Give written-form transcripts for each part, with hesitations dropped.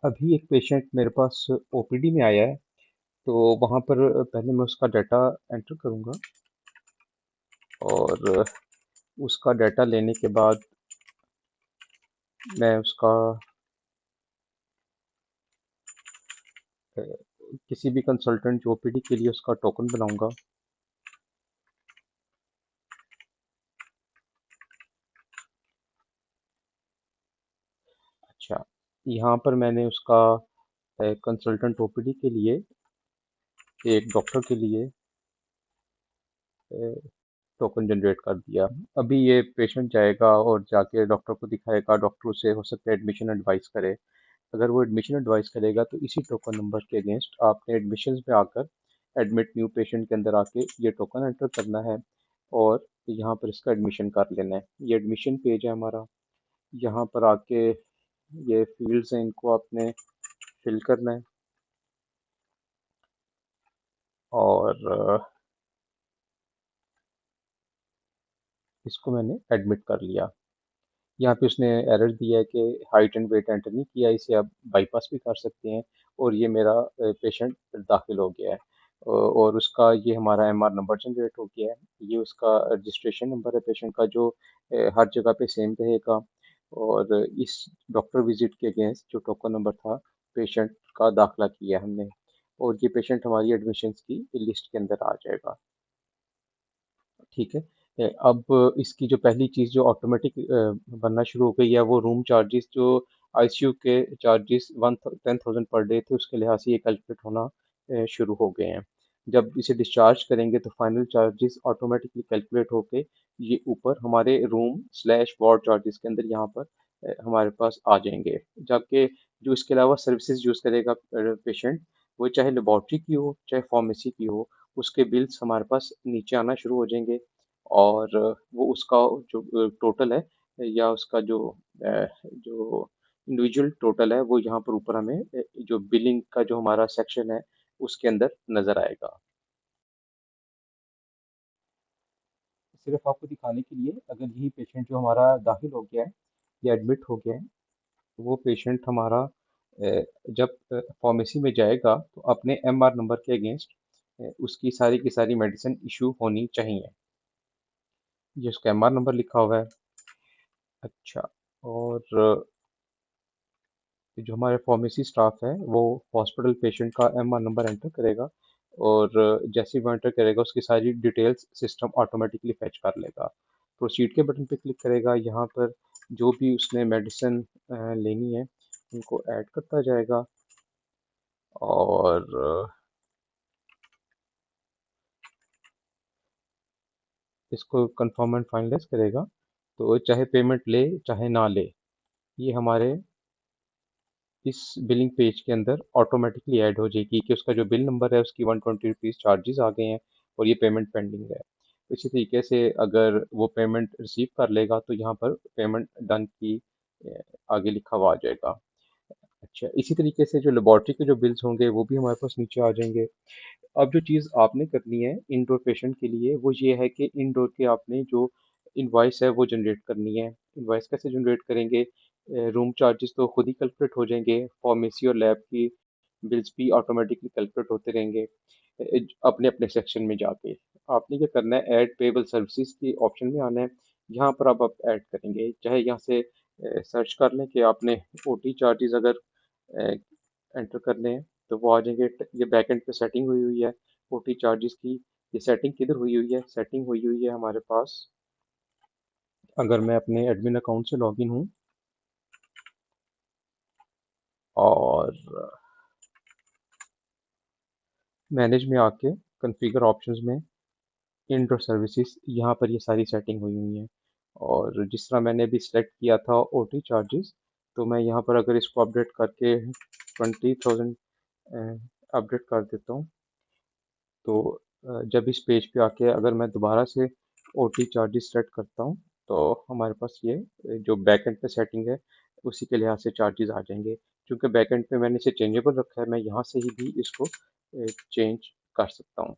अभी एक पेशेंट मेरे पास ओपीडी में आया है, तो वहाँ पर पहले मैं उसका डाटा एंटर करूँगा और उसका डाटा लेने के बाद मैं उसका अ, किसी भी कंसल्टेंट जो ओपीडी के लिए उसका टोकन बनाऊँगा। अच्छा, यहाँ पर मैंने उसका कंसल्टेंट ओपीडी के लिए एक डॉक्टर के लिए टोकन जनरेट कर दिया। अभी ये पेशेंट जाएगा और जाके डॉक्टर को दिखाएगा, डॉक्टर उसे हो सकता है एडमिशन एडवाइस करे। अगर वो एडमिशन एडवाइस करेगा तो इसी टोकन नंबर के अगेंस्ट आपने एडमिशन्स में आकर एडमिट न्यू पेशेंट के अंदर आके ये टोकन एंटर करना है और यहाँ पर इसका एडमिशन कर लेना है। ये एडमिशन पेज है हमारा। यहाँ पर आके ये फील्ड्स हैं, इनको आपने फिल करना है और इसको मैंने एडमिट कर लिया। यहाँ पे उसने एरर दिया है कि हाइट एंड वेट एंटर नहीं किया, इसे आप बाईपास भी कर सकते हैं। और ये मेरा पेशेंट दाखिल हो गया है और उसका ये हमारा एमआर नंबर जनरेट हो गया है। ये उसका रजिस्ट्रेशन नंबर है पेशेंट का, जो हर जगह पे सेम रहेगा। और इस डॉक्टर विजिट के अगेंस्ट जो टोकन नंबर था पेशेंट का दाखिला किया हमने, और ये पेशेंट हमारी एडमिशन्स की लिस्ट के अंदर आ जाएगा। ठीक है। अब इसकी जो पहली चीज़ जो ऑटोमेटिक बनना शुरू हो गई है, वो रूम चार्जेस जो आईसीयू के चार्जेस 10,000 पर डे थे, उसके लिहाज से ये कैलकुलेट होना शुरू हो गए हैं। जब इसे डिस्चार्ज करेंगे तो फाइनल चार्जेस ऑटोमेटिकली कैलकुलेट होके ये ऊपर हमारे रूम स्लैश वार्ड चार्जेस के अंदर यहाँ पर हमारे पास आ जाएंगे। जबकि जो इसके अलावा सर्विसेज यूज़ करेगा पेशेंट, वो चाहे लेबॉर्ट्री की हो चाहे फार्मेसी की हो, उसके बिल्स हमारे पास नीचे आना शुरू हो जाएंगे। और वो उसका जो टोटल है या उसका जो इंडिविजुअल टोटल है, वो यहाँ पर ऊपर हमें जो बिलिंग का जो हमारा सेक्शन है उसके अंदर नज़र आएगा। सिर्फ आपको दिखाने के लिए, अगर यही पेशेंट जो हमारा दाखिल हो गया है या एडमिट हो गया है, तो वो पेशेंट हमारा जब फार्मेसी में जाएगा तो अपने एमआर नंबर के अगेंस्ट उसकी सारी की सारी मेडिसिन इशू होनी चाहिए। ये उसका एमआर नंबर लिखा हुआ है। अच्छा, और जो हमारे फार्मेसी स्टाफ है वो हॉस्पिटल पेशेंट का एमआर नंबर एंटर करेगा और जैसे ही वो एंटर करेगा उसकी सारी डिटेल्स सिस्टम ऑटोमेटिकली फैच कर लेगा। प्रोसीड के बटन पे क्लिक करेगा, यहाँ पर जो भी उसने मेडिसिन लेनी है उनको ऐड करता जाएगा और इसको कंफर्म एंड फाइनलाइज करेगा। तो चाहे पेमेंट ले चाहे ना ले, ये हमारे इस बिलिंग पेज के अंदर ऑटोमेटिकली ऐड हो जाएगी कि उसका जो बिल नंबर है उसकी 120 रुपीज़ चार्जेस आ गए हैं और ये पेमेंट पेंडिंग है। इसी तरीके से अगर वो पेमेंट रिसीव कर लेगा तो यहाँ पर पेमेंट डन की अ, आगे लिखा हुआ आ जाएगा। अच्छा, इसी तरीके से जो लेबॉर्ट्री के जो बिल्स होंगे वो भी हमारे पास नीचे आ जाएंगे। अब जो चीज़ आपने करनी है इंडोर पेशेंट के लिए, वो ये है कि इंडोर के आपने जो इनवॉइस है वो जनरेट करनी है। इनवॉइस कैसे जनरेट करेंगे? रूम चार्जेस तो खुद ही कैलकुलेट हो जाएंगे, फार्मेसी और लैब की बिल्स भी ऑटोमेटिकली कैलकुलेट होते रहेंगे अपने अपने सेक्शन में जाके। आपने क्या करना है, ऐड पेबल सर्विसेज के ऑप्शन में आना है। यहाँ पर आप ऐड करेंगे, चाहे यहाँ से सर्च कर लें कि आपने ओटी चार्जेस अगर एंटर करने हैं तो वो आ जाएंगे। ये बैक एंड पे सेटिंग हुई हुई है ओटी चार्जेस की। ये सेटिंग किधर हुई हुई है? सेटिंग हुई हुई है हमारे पास, अगर मैं अपने एडमिन अकाउंट से लॉगिन हूँ और मैनेज में आके कॉन्फ़िगर ऑप्शंस में इंडोर सर्विसेज, यहाँ पर ये सारी सेटिंग हुई हुई है। और जिस तरह मैंने अभी सेलेक्ट किया था ओटी चार्जेस, तो मैं यहाँ पर अगर इसको अपडेट करके 20,000 अपडेट कर देता हूँ, तो जब इस पेज पे आके अगर मैं दोबारा से ओटी चार्जेस सेट करता हूँ तो हमारे पास ये जो बैकएंड पे सेटिंग है उसी के लिहाज से चार्जेस आ जाएंगे। क्योंकि बैकएंड पे मैंने इसे चेंजेबल रखा है, मैं यहाँ से ही भी इसको चेंज कर सकता हूँ,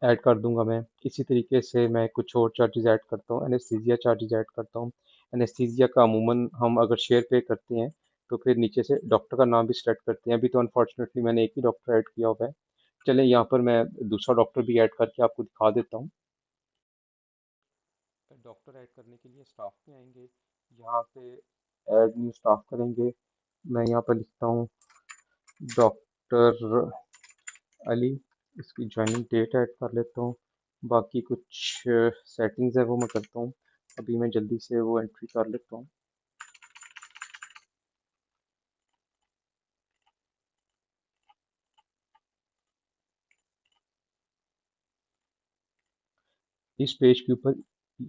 ऐड कर दूंगा मैं। इसी तरीके से मैं कुछ और चार्जेस ऐड करता हूँ, एनेस्थीसिया चार्जेस ऐड करता हूँ। एनेस्थीसिया का अमूमन हम अगर शेयर पे करते हैं तो फिर नीचे से डॉक्टर का नाम भी सिलेक्ट करते हैं। अभी तो अनफॉर्चुनेटली मैंने एक ही डॉक्टर ऐड किया हुआ है। चलें यहाँ पर मैं दूसरा डॉक्टर भी ऐड करके आपको दिखा देता हूँ। डॉक्टर ऐड करने के लिए स्टाफ पे आएंगे, यहाँ पे ऐड न्यू स्टाफ करेंगे। मैं यहाँ पर लिखता हूँ डॉक्टर अली, इसकी ज्वाइनिंग डेट ऐड कर लेता हूँ। बाकी कुछ सेटिंग्स है वो मैं करता हूँ। अभी मैं जल्दी से वो एंट्री कर लेता हूँ। इस पेज के ऊपर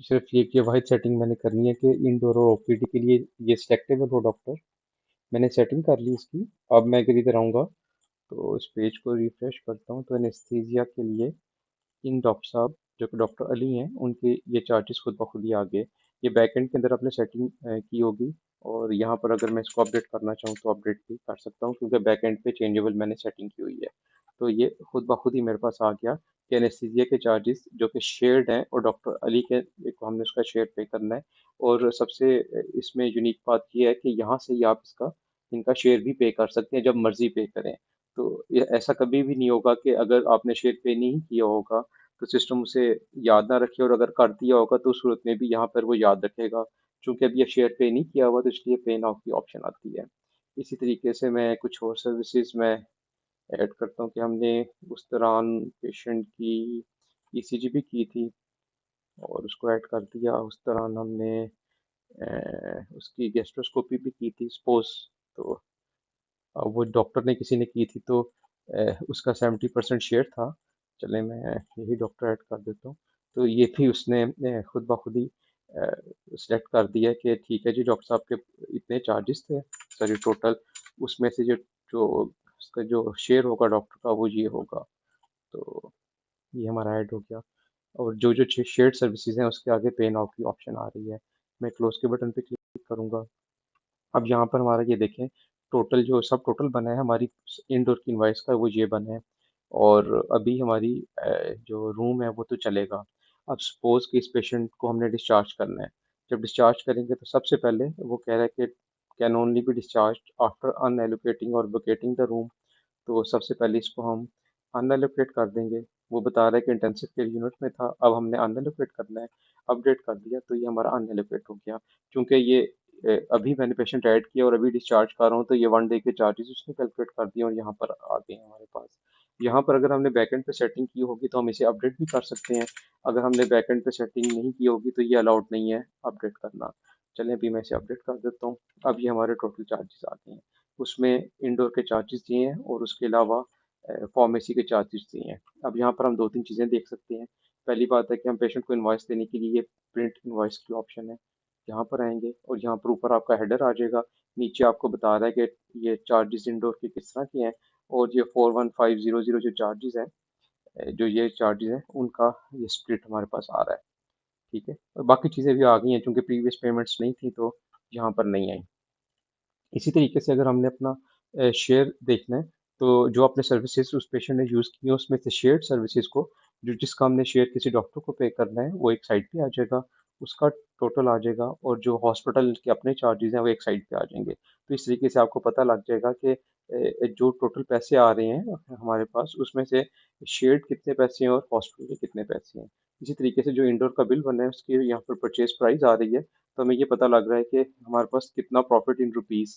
सिर्फ ये वाहिद सेटिंग मैंने करनी है कि इंडोर और ओपीडी के लिए ये सिलेक्टेबल हो डॉक्टर। मैंने सेटिंग कर ली इसकी। अब मैं अगर इधर आऊँगा तो इस पेज को रिफ्रेश करता हूँ तो एनेस्थीसिया के लिए इन डॉक्टर साहब जो कि डॉक्टर अली हैं उनके ये चार्जेस खुद ब खुद ही आ गए। ये बैकएंड के अंदर आपने सेटिंग की होगी, और यहाँ पर अगर मैं इसको अपडेट करना चाहूँ तो अपडेट भी कर सकता हूँ क्योंकि बैकएंड पे चेंजेबल मैंने सेटिंग की हुई है। तो ये खुद ब खुद ही मेरे पास आ गया कि एनेस्थीसिया के चार्जेस जो कि शेयर्ड हैं और डॉक्टर अली के को हमने उसका शेयर पे करना है। और सबसे इसमें यूनिक बात ये है कि यहाँ से ही आप इसका इनका शेयर भी पे कर सकते हैं जब मर्जी पे करें। तो ये ऐसा कभी भी नहीं होगा कि अगर आपने शेयर पे नहीं किया होगा तो सिस्टम उसे याद ना रखे, और अगर कर दिया होगा तो उस सूरत में भी यहाँ पर वो याद रखेगा। चूंकि अब ये शेयर पे नहीं किया हुआ तो इसलिए पे नाउ की ऑप्शन आती है। इसी तरीके से मैं कुछ और सर्विसेज में ऐड करता हूँ कि हमने उस दौरान पेशेंट की ईसीजी भी की थी और उसको ऐड कर दिया। उस दौरान हमने उसकी गैस्ट्रोस्कोपी भी की थी सपोज। तो वो डॉक्टर ने किसी ने की थी तो उसका 70% शेयर था। चले मैं यही डॉक्टर ऐड कर देता हूँ। तो ये भी उसने खुद ब खुद ही सिलेक्ट कर दिया कि ठीक है जी डॉक्टर साहब के इतने चार्जेस थे, सॉरी टोटल, उसमें से जो जो उसका जो शेयर होगा डॉक्टर का वो ये होगा। तो ये हमारा ऐड हो गया। और जो जो शेयर्ड सर्विसेज हैं उसके आगे पे नाउ की ऑप्शन आ रही है। मैं क्लोज के बटन पे क्लिक करूंगा। अब यहाँ पर हमारा ये देखें टोटल जो सब टोटल बना है हमारी इनडोर की इनवाइस का वो ये बना है। और अभी हमारी जो रूम है वो तो चलेगा। अब सपोज कि इस पेशेंट को हमने डिस्चार्ज करना है। जब डिस्चार्ज करेंगे तो सबसे पहले वो कह रहा है कि can only be discharge after unallocating और वेकेटिंग द रूम। तो सबसे पहले इसको हम अनएलोकेट कर देंगे। वो बता रहा है कि इंटेंसिव केयर यूनिट में था, अब हमने अनएलोकेट करना है। अपडेट कर दिया तो ये हमारा अनएलोकेट हो गया। क्योंकि ये अभी मैंने पेशेंट ऐड किया और अभी डिस्चार्ज कर रहा हूँ तो ये 1 डे के चार्जेस उसने कैलकुलेट कर दिए और यहाँ पर आ गए हैं हमारे पास। यहाँ पर अगर हमने बैकएंड पे सेटिंग की होगी तो हम इसे अपडेट भी कर सकते हैं। अगर हमने बैकएंड पे सेटिंग नहीं की होगी तो ये अलाउड नहीं है अपडेट करना। चलें अभी मैं इसे अपडेट कर देता हूँ। अब ये हमारे टोटल चार्जेस आ गए हैं। उसमें इंडोर के चार्जेस दिए हैं और उसके अलावा फार्मेसी के चार्जेस दिए हैं। अब यहाँ पर हम दो तीन चीज़ें देख सकते हैं। पहली बात है कि हम पेशेंट को इन्वाइस देने के लिए प्रिंट इन्वाइस की ऑप्शन है। यहाँ पर आएंगे और यहाँ पर ऊपर आपका हेडर आ जाएगा। नीचे आपको बता रहा है कि ये चार्जेस इंडोर के किस तरह के हैं। और ये 41500 जो चार्जेस हैं, जो ये चार्जेस हैं उनका ये स्प्लिट हमारे पास आ रहा है। ठीक है, और बाकी चीज़ें भी आ गई हैं क्योंकि प्रीवियस पेमेंट्स नहीं थी तो यहाँ पर नहीं आई। इसी तरीके से अगर हमने अपना शेयर देखना है तो जो आपने सर्विसेज उस पेशेंट ने यूज़ की है उसमें से शेयर्ड सर्विसेज को जो जिसका हमने शेयर किसी डॉक्टर को पे करना है वो एक साइड पे आ जाएगा। उसका टोटल आ जाएगा और जो हॉस्पिटल के अपने चार्जेस हैं वो एक साइड पे आ जाएंगे। तो इस तरीके से आपको पता लग जाएगा कि जो टोटल पैसे आ रहे हैं हमारे पास उसमें से शेयर्ड कितने पैसे हैं और हॉस्पिटल के कितने पैसे हैं। इसी तरीके से जो इंडोर का बिल बना है उसकी यहाँ पर परचेज प्राइस आ रही है तो हमें ये पता लग रहा है कि हमारे पास कितना प्रॉफिट इन रुपीस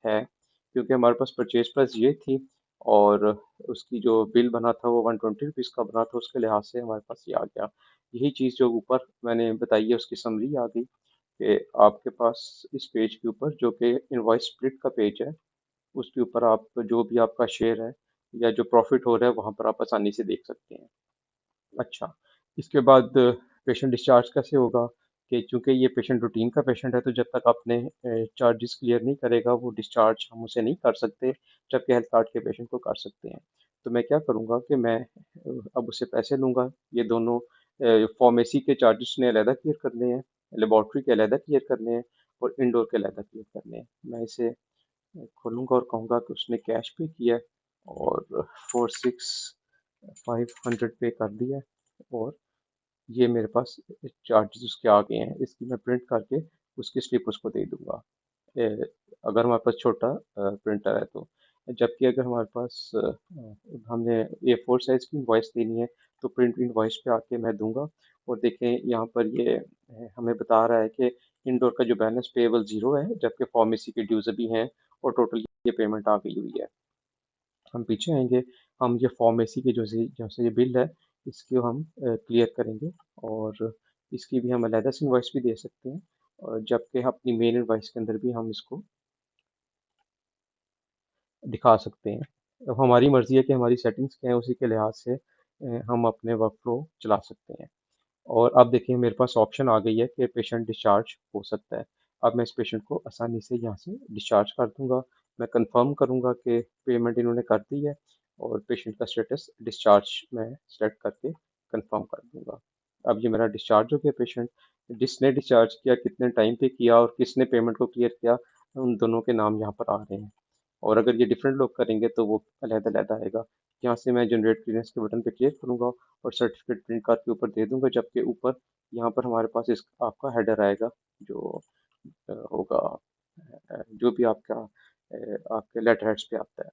है। क्योंकि हमारे पास परचेज प्राइस ये थी और उसकी जो बिल बना था वो 120 रुपीज़ का बना था, उसके लिहाज से हमारे पास ये आ गया। यही चीज़ जो ऊपर मैंने बताई है उसकी समरी आ गई कि आपके पास इस पेज के ऊपर जो कि इनवॉइस स्प्लिट का पेज है उसके ऊपर आप जो भी आपका शेयर है या जो प्रॉफिट हो रहा है वहाँ पर आप आसानी से देख सकते हैं। अच्छा, इसके बाद पेशेंट डिस्चार्ज कैसे होगा कि चूँकि ये पेशेंट रूटीन का पेशेंट है तो जब तक अपने चार्जेस क्लियर नहीं करेगा वो डिस्चार्ज हम उसे नहीं कर सकते, जबकि हेल्थ कार्ड के पेशेंट को कर सकते हैं। तो मैं क्या करूँगा कि मैं अब उससे पैसे लूँगा। ये दोनों फार्मेसी के चार्जेस उसने अलहदा क्लियर करने हैं, लेबॉर्ट्री के अलहदा क्लियर करने हैं और इंडोर के अलहदा क्लियर करने हैं। मैं इसे खोलूँगा और कहूँगा कि उसने कैश पे किया है और 46,500 पे कर दिया है और ये मेरे पास चार्जेस उसके आ गए हैं। इसकी मैं प्रिंट करके उसकी स्लिप उसको दे दूँगा। अगर हमारे पास छोटा प्रिंटर है तो। जबकि अगर हमारे पास हमने A4 साइज़ की इनवॉइस देनी है, तो प्रिंट इनवॉइस पे आके मैं दूँगा और देखें यहाँ पर ये हमें बता रहा है कि इंडोर का जो बैलेंस पेएबल 0 है, जबकि फार्मेसी के ड्यूज़ अभी हैं और टोटल ये पेमेंट आ गई हुई है। हम पीछे आएँगे, हम ये फार्मेसी के जो से ये बिल है, इसको हम क्लियर करेंगे और इसकी भी हम अलहदा से इनवॉइस भी दे सकते हैं और जबकि अपनी मेन इनवॉइस के अंदर भी हम इसको दिखा सकते हैं। अब हमारी मर्ज़ी है कि हमारी सेटिंग्स क्या है, उसी के लिहाज से हम अपने वर्क फ्लो चला सकते हैं। और अब देखिए मेरे पास ऑप्शन आ गई है कि पेशेंट डिस्चार्ज हो सकता है। अब मैं इस पेशेंट को आसानी से यहाँ से डिस्चार्ज कर दूँगा। मैं कन्फर्म करूँगा कि पेमेंट इन्होंने कर दी है और पेशेंट का स्टेटस डिस्चार्ज मैं सेलेक्ट करके कन्फर्म कर दूँगा। अब ये मेरा डिस्चार्ज हो गया पेशेंट। जिसने डिस्चार्ज किया, कितने टाइम पे किया और किसने पेमेंट को क्लियर किया, उन दोनों के नाम यहाँ पर आ रहे हैं। और अगर ये डिफरेंट लोग करेंगे तो वो अलग-अलग आएगा। यहाँ से मैं जनरेट क्लीयरेंस के बटन पे क्लिक करूँगा और सर्टिफिकेट प्रिंट करके ऊपर दे दूँगा, जबकि ऊपर यहाँ पर हमारे पास इस आपका हेडर आएगा जो होगा जो भी आपका आपके लेटर हेड्स पे आता है।